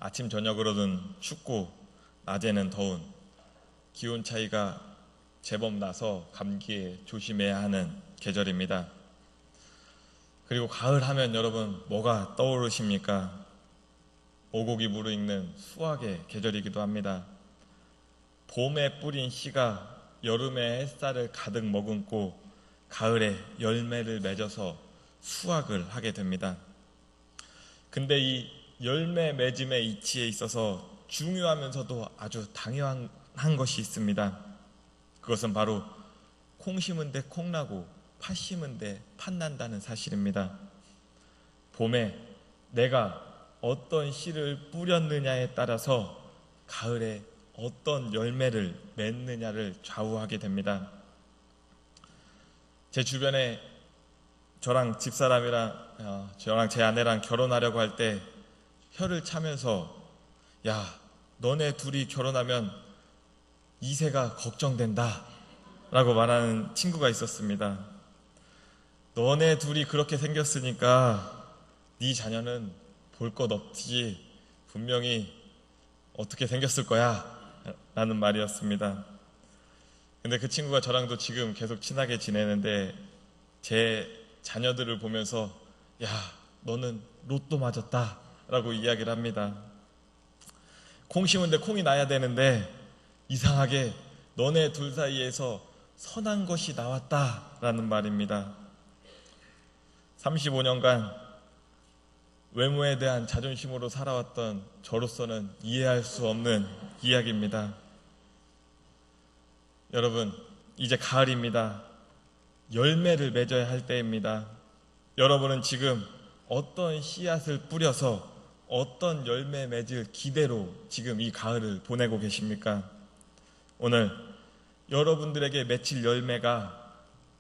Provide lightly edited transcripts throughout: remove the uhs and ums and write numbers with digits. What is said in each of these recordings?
아침 저녁으로는 춥고 낮에는 더운 기온 차이가 제법 나서 감기에 조심해야 하는 계절입니다. 그리고 가을 하면 여러분 뭐가 떠오르십니까? 오곡이 무르익는 수확의 계절이기도 합니다. 봄에 뿌린 씨가 여름의 햇살을 가득 머금고 가을에 열매를 맺어서 수확을 하게 됩니다. 근데 이 열매 맺음의 이치에 있어서 중요하면서도 아주 당연한 것이 있습니다. 그것은 바로 콩 심은 데 콩 나고 팥 심은 데 팥 난다는 사실입니다. 봄에 내가 어떤 씨를 뿌렸느냐에 따라서 가을에 어떤 열매를 맺느냐를 좌우하게 됩니다. 제 주변에 저랑 집사람이랑 저랑 제 아내랑 결혼하려고 할 때 혀를 차면서 야, 너네 둘이 결혼하면 2세가 걱정된다 라고 말하는 친구가 있었습니다. 너네 둘이 그렇게 생겼으니까 네 자녀는 볼 것 없지 분명히 어떻게 생겼을 거야 라는 말이었습니다. 근데 그 친구가 저랑도 지금 계속 친하게 지내는데 제 자녀들을 보면서 야, 너는 로또 맞았다 라고 이야기를 합니다. 콩 심은데 콩이 나야 되는데 이상하게 너네 둘 사이에서 선한 것이 나왔다 라는 말입니다. 35년간 외모에 대한 자존심으로 살아왔던 저로서는 이해할 수 없는 이야기입니다. 여러분, 이제 가을입니다. 열매를 맺어야 할 때입니다. 여러분은 지금 어떤 씨앗을 뿌려서 어떤 열매 맺을 기대로 지금 이 가을을 보내고 계십니까? 오늘 여러분들에게 맺힐 열매가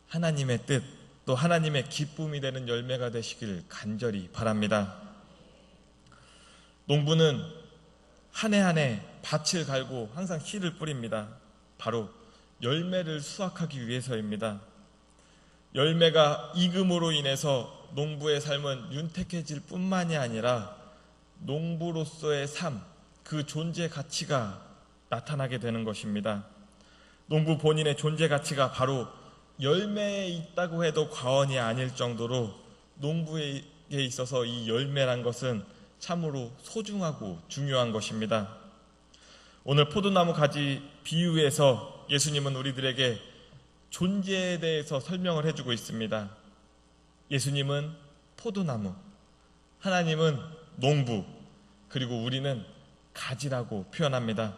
하나님의 뜻, 또 하나님의 기쁨이 되는 열매가 되시길 간절히 바랍니다. 농부는 한 해 한 해 밭을 갈고 항상 씨를 뿌립니다. 바로 열매를 수확하기 위해서입니다. 열매가 익음으로 인해서 농부의 삶은 윤택해질 뿐만이 아니라 농부로서의 삶, 그 존재 가치가 나타나게 되는 것입니다. 농부 본인의 존재 가치가 바로 열매에 있다고 해도 과언이 아닐 정도로 농부에게 있어서 이 열매란 것은 참으로 소중하고 중요한 것입니다. 오늘 포도나무 가지 비유에서 예수님은 우리들에게 존재에 대해서 설명을 해주고 있습니다. 예수님은 포도나무, 하나님은 농부, 그리고 우리는 가지라고 표현합니다.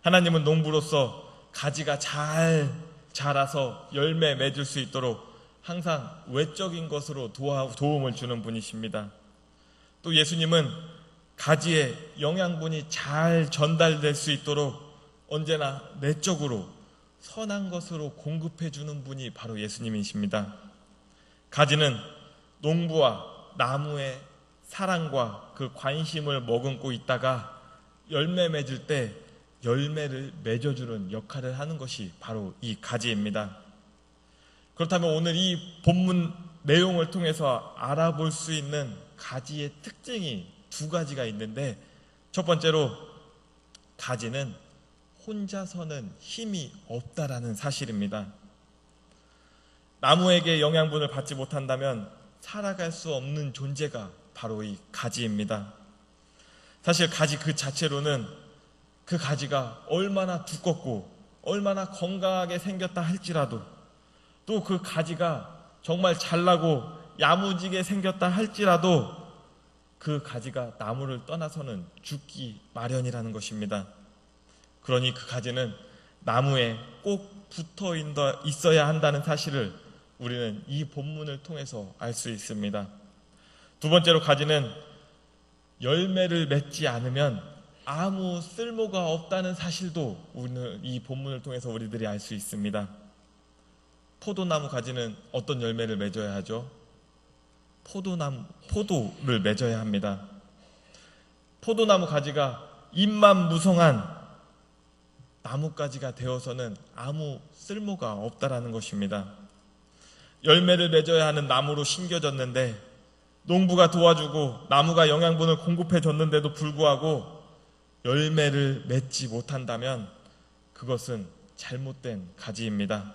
하나님은 농부로서 가지가 잘 자라서 열매 맺을 수 있도록 항상 외적인 것으로 도움을 주는 분이십니다. 또 예수님은 가지에 영양분이 잘 전달될 수 있도록 언제나 내적으로 선한 것으로 공급해 주는 분이 바로 예수님이십니다. 가지는 농부와 나무의 사랑과 그 관심을 머금고 있다가 열매 맺을 때 열매를 맺어주는 역할을 하는 것이 바로 이 가지입니다. 그렇다면 오늘 이 본문 내용을 통해서 알아볼 수 있는 가지의 특징이 두 가지가 있는데, 첫 번째로 가지는 혼자서는 힘이 없다라는 사실입니다. 나무에게 영양분을 받지 못한다면 살아갈 수 없는 존재가 바로 이 가지입니다. 사실 가지 그 자체로는 그 가지가 얼마나 두껍고 얼마나 건강하게 생겼다 할지라도, 또 그 가지가 정말 잘나고 야무지게 생겼다 할지라도 그 가지가 나무를 떠나서는 죽기 마련이라는 것입니다. 그러니 그 가지는 나무에 꼭 붙어 있어야 한다는 사실을 우리는 이 본문을 통해서 알 수 있습니다. 두 번째로 가지는 열매를 맺지 않으면 아무 쓸모가 없다는 사실도 우리는 이 본문을 통해서 우리들이 알 수 있습니다. 포도나무 가지는 어떤 열매를 맺어야 하죠? 포도를 맺어야 합니다. 포도나무 가지가 잎만 무성한 나뭇가지가 되어서는 아무 쓸모가 없다라는 것입니다. 열매를 맺어야 하는 나무로 심겨졌는데 농부가 도와주고 나무가 영양분을 공급해 줬는데도 불구하고 열매를 맺지 못한다면 그것은 잘못된 가지입니다.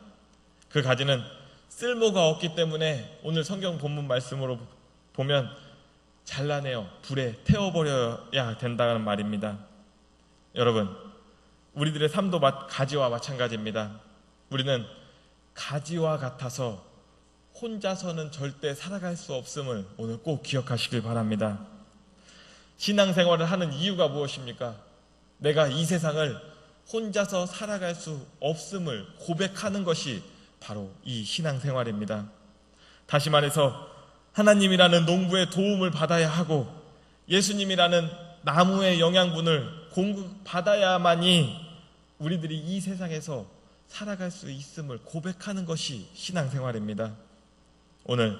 그 가지는 쓸모가 없기 때문에 오늘 성경 본문 말씀으로 보면 잘라내어 불에 태워버려야 된다는 말입니다. 여러분, 우리들의 삶도 가지와 마찬가지입니다. 우리는 가지와 같아서 혼자서는 절대 살아갈 수 없음을 오늘 꼭 기억하시길 바랍니다. 신앙생활을 하는 이유가 무엇입니까? 내가 이 세상을 혼자서 살아갈 수 없음을 고백하는 것이 바로 이 신앙생활입니다. 다시 말해서 하나님이라는 농부의 도움을 받아야 하고 예수님이라는 나무의 영양분을 공급받아야만이 우리들이 이 세상에서 살아갈 수 있음을 고백하는 것이 신앙생활입니다. 오늘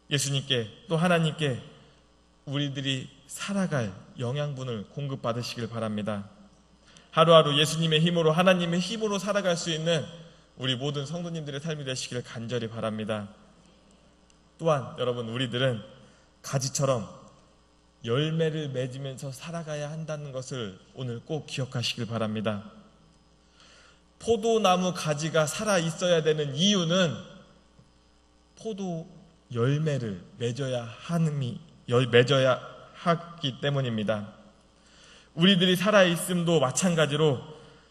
예수님께 또 하나님께 우리들이 살아갈 영양분을 공급받으시길 바랍니다. 하루하루 예수님의 힘으로 하나님의 힘으로 살아갈 수 있는 우리 모든 성도님들의 삶이 되시기를 간절히 바랍니다. 또한 여러분, 우리들은 가지처럼 열매를 맺으면서 살아가야 한다는 것을 오늘 꼭 기억하시길 바랍니다. 포도나무 가지가 살아 있어야 되는 이유는 포도 열매를 맺어야 하기 때문입니다. 우리들이 살아있음도 마찬가지로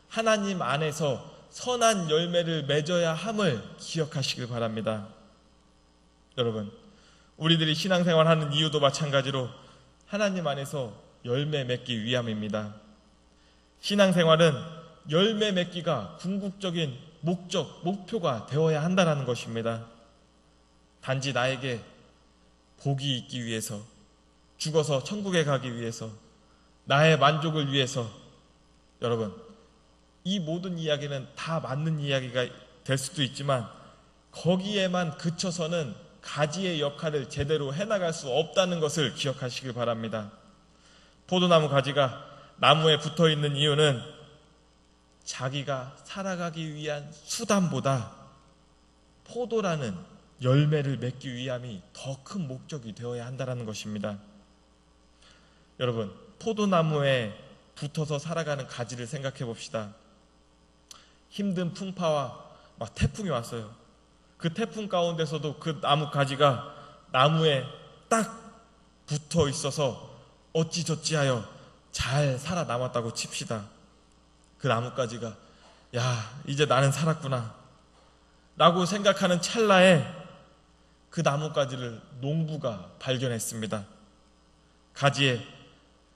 하나님 안에서 선한 열매를 맺어야 함을 기억하시길 바랍니다. 여러분, 우리들이 신앙생활하는 이유도 마찬가지로 하나님 안에서 열매 맺기 위함입니다. 신앙생활은 열매 맺기가 궁극적인 목표가 되어야 한다는 것입니다. 단지 나에게 복이 있기 위해서, 죽어서 천국에 가기 위해서, 나의 만족을 위해서, 여러분, 이 모든 이야기는 다 맞는 이야기가 될 수도 있지만 거기에만 그쳐서는 가지의 역할을 제대로 해나갈 수 없다는 것을 기억하시길 바랍니다. 포도나무 가지가 나무에 붙어있는 이유는 자기가 살아가기 위한 수단보다 포도라는 열매를 맺기 위함이 더 큰 목적이 되어야 한다는 것입니다. 여러분, 포도나무에 붙어서 살아가는 가지를 생각해 봅시다. 힘든 풍파와 막 태풍이 왔어요. 그 태풍 가운데서도 그 나무 가지가 나무에 딱 붙어 있어서 어찌저찌하여 잘 살아남았다고 칩시다. 그 나뭇가지가 야, 이제 나는 살았구나 라고 생각하는 찰나에 그 나뭇가지를 농부가 발견했습니다.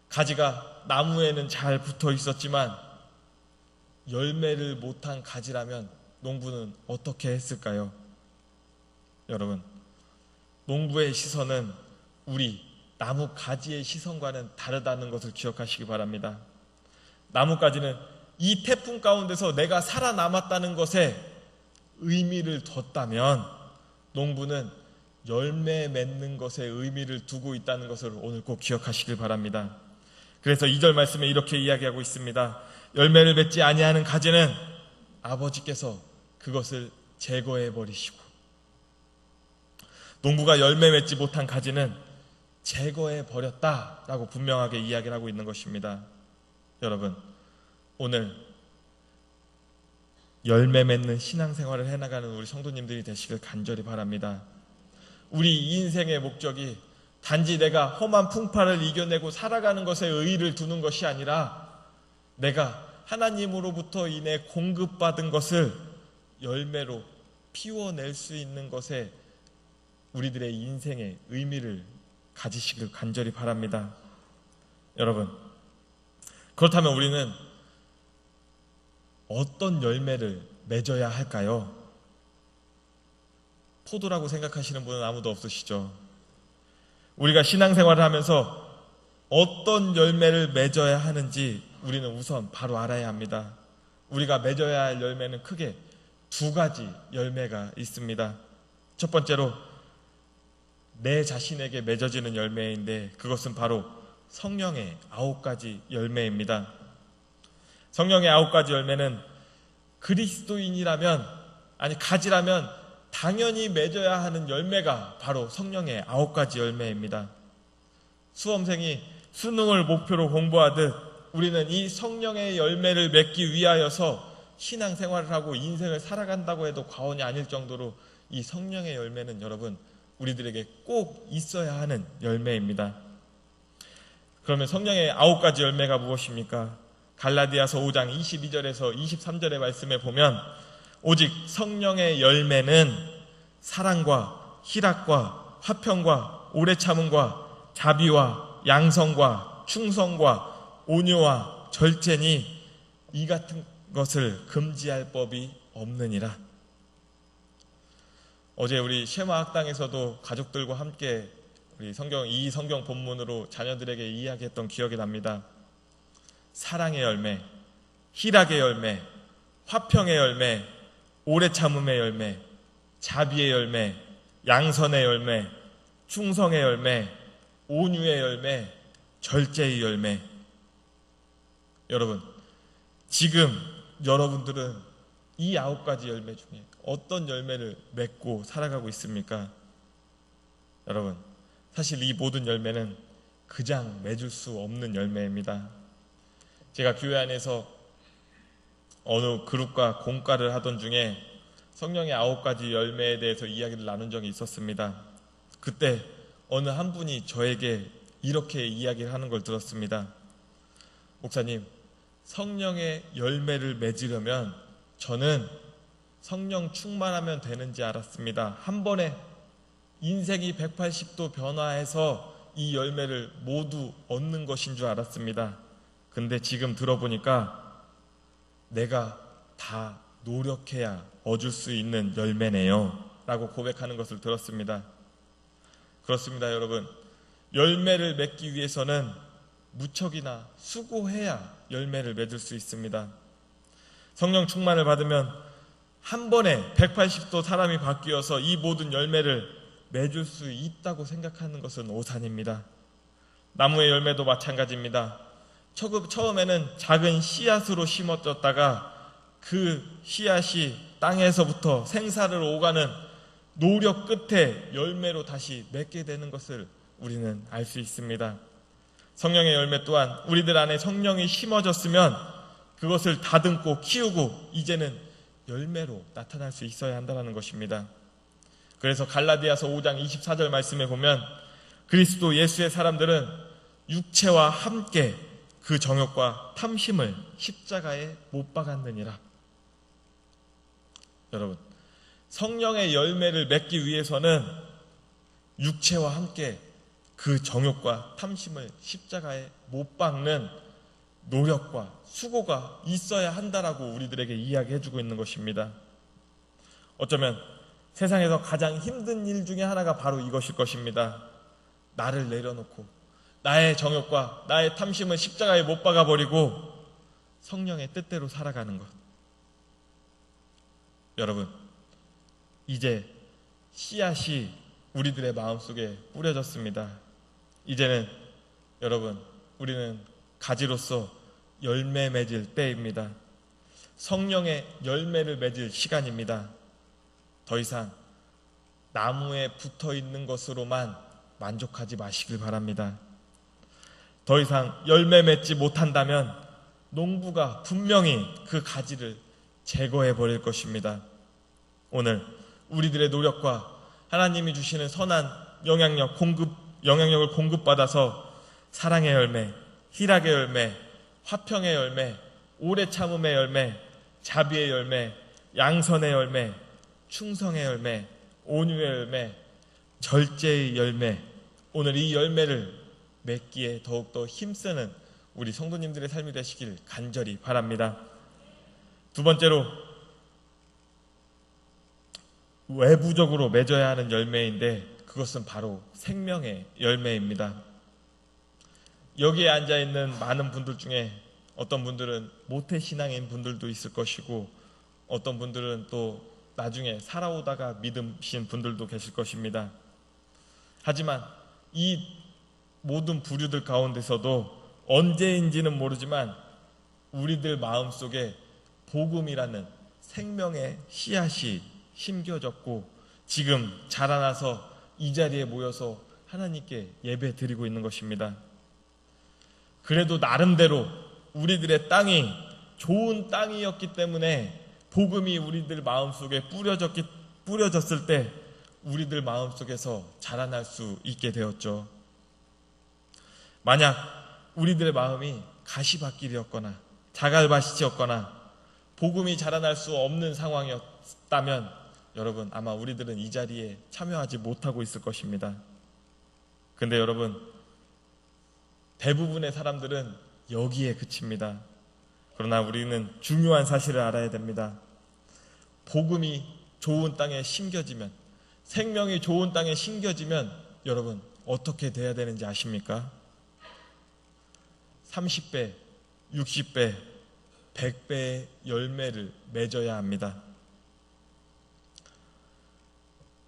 가지가 나무에는 잘 붙어 있었지만 열매를 못한 가지라면 농부는 어떻게 했을까요? 여러분, 농부의 시선은 우리 나무 가지의 시선과는 다르다는 것을 기억하시기 바랍니다. 나뭇가지는 이 태풍 가운데서 내가 살아남았다는 것에 의미를 뒀다면 농부는 열매 맺는 것에 의미를 두고 있다는 것을 오늘 꼭 기억하시길 바랍니다. 그래서 2절 말씀에 이렇게 이야기하고 있습니다. 열매를 맺지 아니하는 가지는 아버지께서 그것을 제거해 버리시고, 농부가 열매 맺지 못한 가지는 제거해 버렸다라고 분명하게 이야기를 하고 있는 것입니다. 여러분, 오늘 열매 맺는 신앙생활을 해나가는 우리 성도님들이 되시길 간절히 바랍니다. 우리 인생의 목적이 단지 내가 험한 풍파를 이겨내고 살아가는 것에 의의를 두는 것이 아니라 내가 하나님으로부터 인해 공급받은 것을 열매로 피워낼 수 있는 것에 우리들의 인생의 의미를 가지시길 간절히 바랍니다. 여러분, 그렇다면 우리는 어떤 열매를 맺어야 할까요? 포도라고 생각하시는 분은 아무도 없으시죠? 우리가 신앙생활을 하면서 어떤 열매를 맺어야 하는지 우리는 우선 바로 알아야 합니다. 우리가 맺어야 할 열매는 크게 두 가지 열매가 있습니다. 첫 번째로 내 자신에게 맺어지는 열매인데 그것은 바로 성령의 9가지 열매입니다. 성령의 9가지 열매는 그리스도인이라면, 아니 가지라면 당연히 맺어야 하는 열매가 바로 성령의 9가지 열매입니다. 수험생이 수능을 목표로 공부하듯 우리는 이 성령의 열매를 맺기 위하여서 신앙생활을 하고 인생을 살아간다고 해도 과언이 아닐 정도로 이 성령의 열매는 여러분 우리들에게 꼭 있어야 하는 열매입니다. 그러면 성령의 9가지 열매가 무엇입니까? 갈라디아서 5장 22절에서 23절의 말씀에 보면 오직 성령의 열매는 사랑과 희락과 화평과 오래 참음과 자비와 양성과 충성과 온유와 절제니 이 같은 것을 금지할 법이 없느니라. 어제 우리 쉐마학당에서도 가족들과 함께 우리 이 성경 본문으로 자녀들에게 이야기했던 기억이 납니다. 사랑의 열매, 희락의 열매, 화평의 열매, 오래 참음의 열매, 자비의 열매, 양선의 열매, 충성의 열매, 온유의 열매, 절제의 열매. 여러분, 지금 여러분들은 이 9가지 열매 중에 어떤 열매를 맺고 살아가고 있습니까? 여러분, 사실 이 모든 열매는 그냥 맺을 수 없는 열매입니다. 제가 교회 안에서 어느 그룹과 공과를 하던 중에 성령의 9가지 열매에 대해서 이야기를 나눈 적이 있었습니다. 그때 어느 한 분이 저에게 이렇게 이야기를 하는 걸 들었습니다. 목사님, 성령의 열매를 맺으려면 저는 성령 충만하면 되는지 알았습니다. 한 번에 인생이 180도 변화해서 이 열매를 모두 얻는 것인 줄 알았습니다. 근데 지금 들어보니까 내가 다 노력해야 얻을 수 있는 열매네요 라고 고백하는 것을 들었습니다. 그렇습니다, 여러분. 열매를 맺기 위해서는 무척이나 수고해야 열매를 맺을 수 있습니다. 성령 충만을 받으면 한 번에 180도 사람이 바뀌어서 이 모든 열매를 맺을 수 있다고 생각하는 것은 오산입니다. 나무의 열매도 마찬가지입니다. 처음에는 작은 씨앗으로 심어졌다가 그 씨앗이 땅에서부터 생사를 오가는 노력 끝에 열매로 다시 맺게 되는 것을 우리는 알 수 있습니다. 성령의 열매 또한 우리들 안에 성령이 심어졌으면 그것을 다듬고 키우고 이제는 열매로 나타날 수 있어야 한다는 것입니다. 그래서 갈라디아서 5장 24절 말씀에 보면 그리스도 예수의 사람들은 육체와 함께 그 정욕과 탐심을 십자가에 못 박았느니라. 여러분, 성령의 열매를 맺기 위해서는 육체와 함께 그 정욕과 탐심을 십자가에 못 박는 노력과 수고가 있어야 한다라고 우리들에게 이야기해주고 있는 것입니다. 어쩌면 세상에서 가장 힘든 일 중에 하나가 바로 이것일 것입니다. 나를 내려놓고 나의 정욕과 나의 탐심을 십자가에 못 박아버리고 성령의 뜻대로 살아가는 것. 여러분, 이제 씨앗이 우리들의 마음속에 뿌려졌습니다. 이제는 여러분, 우리는 가지로서 열매 맺을 때입니다. 성령의 열매를 맺을 시간입니다. 더 이상 나무에 붙어 있는 것으로만 만족하지 마시길 바랍니다. 더 이상 열매 맺지 못한다면 농부가 분명히 그 가지를 제거해 버릴 것입니다. 오늘 우리들의 노력과 하나님이 주시는 선한 영향력을 공급받아서 사랑의 열매, 희락의 열매, 화평의 열매, 오래 참음의 열매, 자비의 열매, 양선의 열매, 충성의 열매, 온유의 열매, 절제의 열매, 오늘 이 열매를 맺기에 더욱더 힘쓰는 우리 성도님들의 삶이 되시길 간절히 바랍니다. 두 번째로, 외부적으로 맺어야 하는 열매인데 그것은 바로 생명의 열매입니다. 여기에 앉아있는 많은 분들 중에 어떤 분들은 모태신앙인 분들도 있을 것이고 어떤 분들은 또 나중에 살아오다가 믿으신 분들도 계실 것입니다. 하지만 이 모든 부류들 가운데서도 언제인지는 모르지만 우리들 마음속에 복음이라는 생명의 씨앗이 심겨졌고 지금 자라나서 이 자리에 모여서 하나님께 예배 드리고 있는 것입니다. 그래도 나름대로 우리들의 땅이 좋은 땅이었기 때문에 복음이 우리들 마음속에 뿌려졌을 때 우리들 마음속에서 자라날 수 있게 되었죠. 만약 우리들의 마음이 가시밭길이었거나 자갈밭이었거나 복음이 자라날 수 없는 상황이었다면 여러분 아마 우리들은 이 자리에 참여하지 못하고 있을 것입니다. 근데 여러분 대부분의 사람들은 여기에 그칩니다. 그러나 우리는 중요한 사실을 알아야 됩니다. 복음이 좋은 땅에 심겨지면, 생명이 좋은 땅에 심겨지면 여러분 어떻게 돼야 되는지 아십니까? 30배, 60배, 100배의 열매를 맺어야 합니다.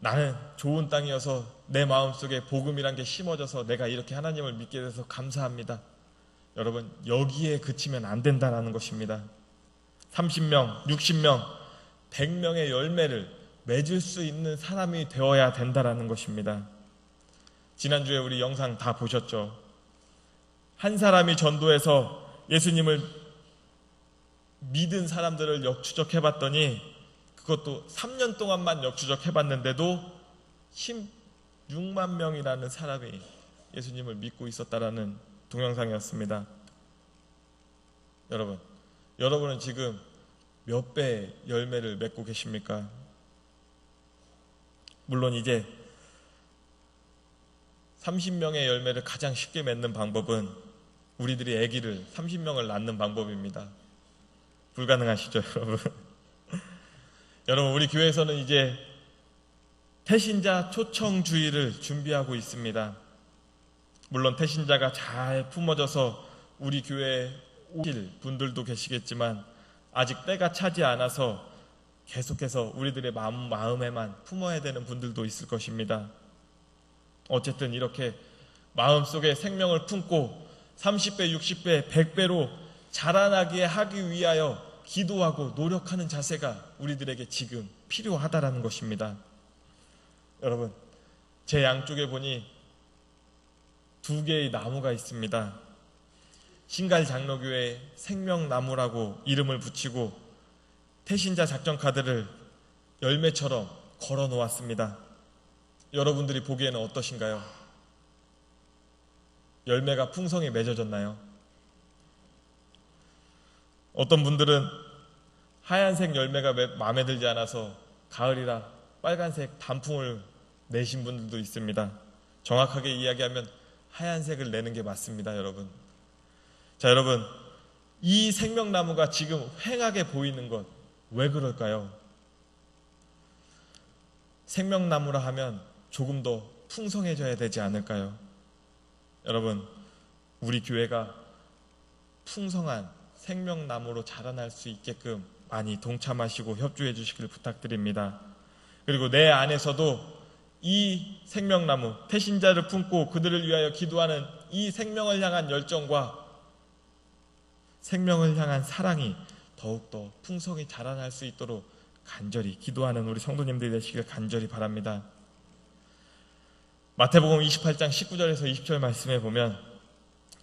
나는 좋은 땅이어서 내 마음속에 복음이란 게 심어져서 내가 이렇게 하나님을 믿게 돼서 감사합니다. 여러분 여기에 그치면 안 된다는 것입니다. 30명, 60명, 100명의 열매를 맺을 수 있는 사람이 되어야 된다는 것입니다. 지난주에 우리 영상 다 보셨죠? 한 사람이 전도해서 예수님을 믿은 사람들을 역추적해봤더니 그것도 3년 동안만 역추적해봤는데도 16만 명이라는 사람이 예수님을 믿고 있었다라는 동영상이었습니다. 여러분은 지금 몇 배의 열매를 맺고 계십니까? 물론 이제 30명의 열매를 가장 쉽게 맺는 방법은 우리들이 아기를 30명을 낳는 방법입니다. 불가능하시죠, 여러분? 여러분 우리 교회에서는 이제 태신자 초청주의를 준비하고 있습니다. 물론 태신자가 잘 품어져서 우리 교회에 오실 분들도 계시겠지만 아직 때가 차지 않아서 계속해서 우리들의 마음에만 품어야 되는 분들도 있을 것입니다. 어쨌든 이렇게 마음속에 생명을 품고 30배, 60배, 100배로 자라나게 하기 위하여 기도하고 노력하는 자세가 우리들에게 지금 필요하다라는 것입니다. 여러분 제 양쪽에 보니 2개의 나무가 있습니다. 신갈장로교회 생명나무라고 이름을 붙이고 태신자 작전카드를 열매처럼 걸어 놓았습니다. 여러분들이 보기에는 어떠신가요? 열매가 풍성히 맺어졌나요? 어떤 분들은 하얀색 열매가 마음에 들지 않아서 가을이라 빨간색 단풍을 내신 분들도 있습니다. 정확하게 이야기하면 하얀색을 내는 게 맞습니다, 여러분. 자, 여러분, 이 생명나무가 지금 휑하게 보이는 것, 왜 그럴까요? 생명나무라 하면 조금 더 풍성해져야 되지 않을까요? 여러분, 우리 교회가 풍성한 생명나무로 자라날 수 있게끔 많이 동참하시고 협조해 주시길 부탁드립니다. 그리고 내 안에서도 이 생명나무, 태신자를 품고 그들을 위하여 기도하는 이 생명을 향한 열정과 생명을 향한 사랑이 더욱더 풍성히 자라날 수 있도록 간절히 기도하는 우리 성도님들이 되시길 간절히 바랍니다. 마태복음 28장 19절에서 20절 말씀에 보면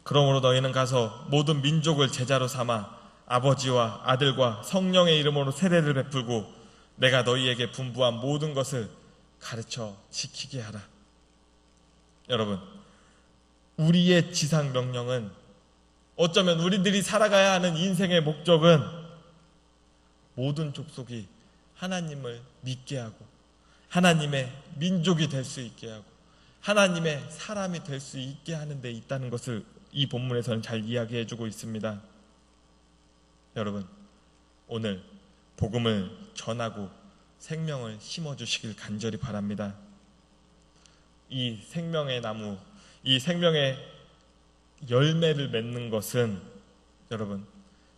그러므로 너희는 가서 모든 민족을 제자로 삼아 아버지와 아들과 성령의 이름으로 세례를 베풀고 내가 너희에게 분부한 모든 것을 가르쳐 지키게 하라. 여러분, 우리의 지상 명령은 어쩌면 우리들이 살아가야 하는 인생의 목적은 모든 족속이 하나님을 믿게 하고 하나님의 민족이 될 수 있게 하고 하나님의 사람이 될 수 있게 하는 데 있다는 것을 이 본문에서는 잘 이야기해 주고 있습니다. 여러분, 오늘 복음을 전하고 생명을 심어주시길 간절히 바랍니다. 이 생명의 나무, 이 생명의 열매를 맺는 것은 여러분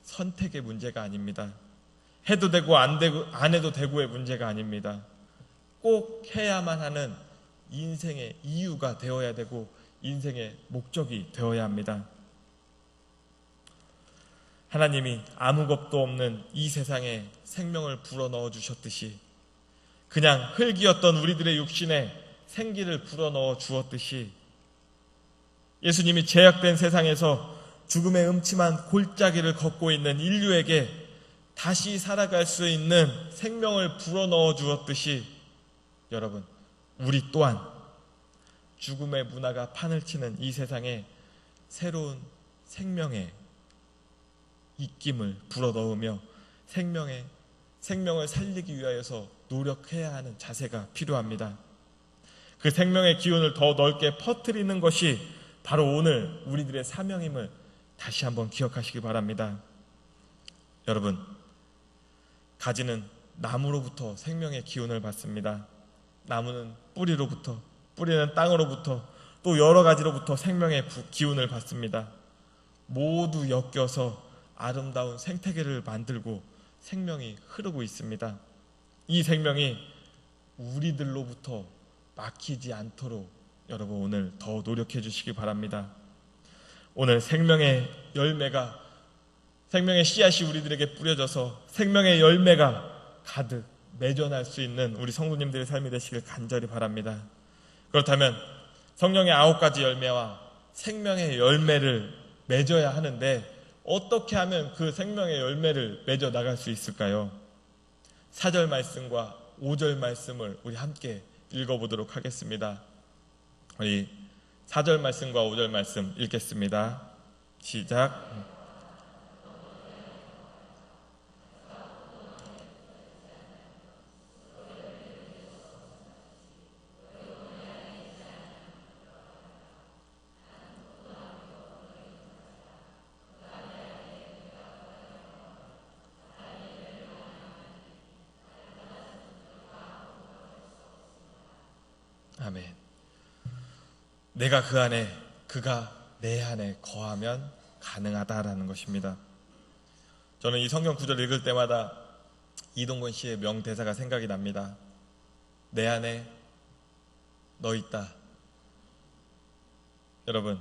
선택의 문제가 아닙니다. 해도 되고 안 해도 되고의 문제가 아닙니다. 꼭 해야만 하는 인생의 이유가 되어야 되고 인생의 목적이 되어야 합니다. 하나님이 아무것도 없는 이 세상에 생명을 불어넣어 주셨듯이 그냥 흙이었던 우리들의 육신에 생기를 불어넣어 주었듯이 예수님이 죄악된 세상에서 죽음의 음침한 골짜기를 걷고 있는 인류에게 다시 살아갈 수 있는 생명을 불어넣어 주었듯이 여러분, 우리 또한 죽음의 문화가 판을 치는 이 세상에 새로운 생명의 입김을 불어넣으며 생명을 살리기 위하여서 노력해야 하는 자세가 필요합니다. 그 생명의 기운을 더 넓게 퍼뜨리는 것이 바로 오늘 우리들의 사명임을 다시 한번 기억하시기 바랍니다. 여러분, 가지는 나무로부터 생명의 기운을 받습니다. 나무는 뿌리로부터, 뿌리는 땅으로부터, 또 여러 가지로부터 생명의 기운을 받습니다. 모두 엮여서 아름다운 생태계를 만들고 생명이 흐르고 있습니다. 이 생명이 우리들로부터 막히지 않도록 여러분 오늘 더 노력해 주시기 바랍니다. 오늘 생명의 씨앗이 우리들에게 뿌려져서 생명의 열매가 가득 맺어날 수 있는 우리 성도님들의 삶이 되시길 간절히 바랍니다. 그렇다면 성령의 9가지 열매와 생명의 열매를 맺어야 하는데 어떻게 하면 그 생명의 열매를 맺어 나갈 수 있을까요? 4절 말씀과 5절 말씀을 우리 함께 읽어보도록 하겠습니다. 우리 4절 말씀과 5절 말씀 읽겠습니다. 시작. 아멘. 내가 그 안에, 그가 내 안에 거하면 가능하다라는 것입니다. 저는 이 성경 구절 읽을 때마다 이동건 씨의 명대사가 생각이 납니다. 내 안에 너 있다. 여러분,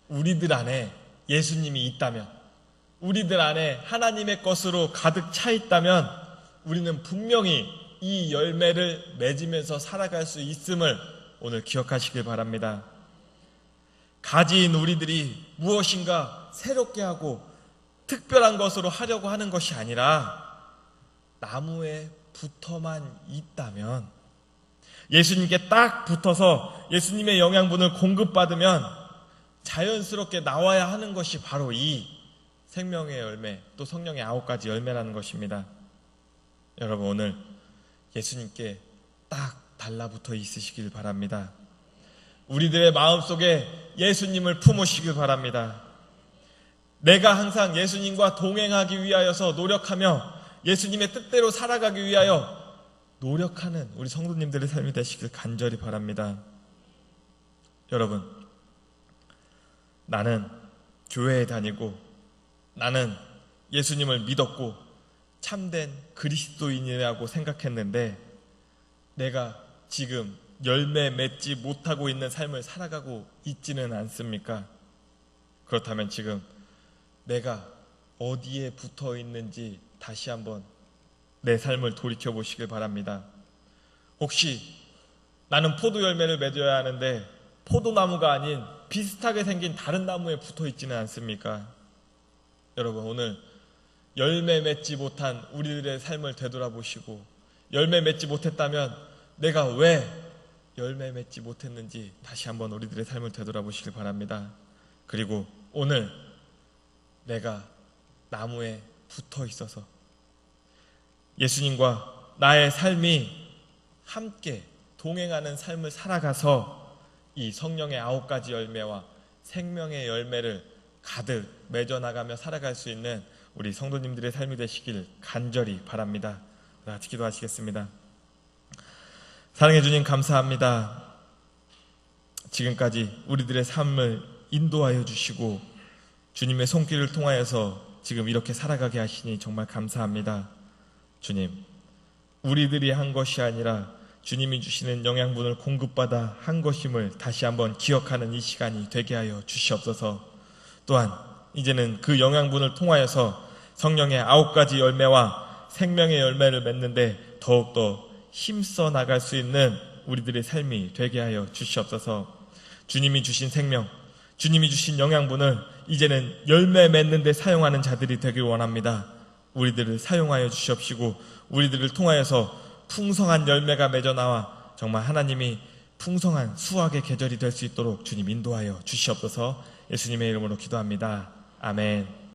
우리들 안에 예수님이 있다면, 우리들 안에 하나님의 것으로 가득 차 있다면 우리는 분명히 이 열매를 맺으면서 살아갈 수 있음을 오늘 기억하시길 바랍니다. 가지인 우리들이 무엇인가 새롭게 하고 특별한 것으로 하려고 하는 것이 아니라 나무에 붙어만 있다면, 예수님께 딱 붙어서 예수님의 영양분을 공급받으면 자연스럽게 나와야 하는 것이 바로 이 생명의 열매, 또 성령의 9가지 열매라는 것입니다. 여러분, 오늘 예수님께 딱 달라붙어 있으시길 바랍니다. 우리들의 마음속에 예수님을 품으시길 바랍니다. 내가 항상 예수님과 동행하기 위하여서 노력하며 예수님의 뜻대로 살아가기 위하여 노력하는 우리 성도님들의 삶이 되시길 간절히 바랍니다. 여러분, 나는 교회에 다니고 나는 예수님을 믿었고 참된 그리스도인이라고 생각했는데 내가 지금 열매 맺지 못하고 있는 삶을 살아가고 있지는 않습니까? 그렇다면 지금 내가 어디에 붙어 있는지 다시 한번 내 삶을 돌이켜 보시길 바랍니다. 혹시 나는 포도 열매를 맺어야 하는데 포도나무가 아닌 비슷하게 생긴 다른 나무에 붙어 있지는 않습니까? 여러분, 오늘 열매 맺지 못한 우리들의 삶을 되돌아보시고 열매 맺지 못했다면 내가 왜 열매 맺지 못했는지 다시 한번 우리들의 삶을 되돌아보시길 바랍니다. 그리고 오늘 내가 나무에 붙어 있어서 예수님과 나의 삶이 함께 동행하는 삶을 살아가서 이 성령의 9가지 열매와 생명의 열매를 가득 맺어나가며 살아갈 수 있는 우리 성도님들의 삶이 되시길 간절히 바랍니다. 같이 기도하시겠습니다. 사랑해 주님, 감사합니다. 지금까지 우리들의 삶을 인도하여 주시고 주님의 손길을 통하여서 지금 이렇게 살아가게 하시니 정말 감사합니다. 주님, 우리들이 한 것이 아니라 주님이 주시는 영양분을 공급받아 한 것임을 다시 한번 기억하는 이 시간이 되게 하여 주시옵소서. 또한 이제는 그 영양분을 통하여서 성령의 9가지 열매와 생명의 열매를 맺는데 더욱더 힘써 나갈 수 있는 우리들의 삶이 되게 하여 주시옵소서. 주님이 주신 생명, 주님이 주신 영양분을 이제는 열매 맺는 데 사용하는 자들이 되길 원합니다. 우리들을 사용하여 주시옵시고 우리들을 통하여서 풍성한 열매가 맺어 나와 정말 하나님이 풍성한 수확의 계절이 될 수 있도록 주님 인도하여 주시옵소서. 예수님의 이름으로 기도합니다. 아멘.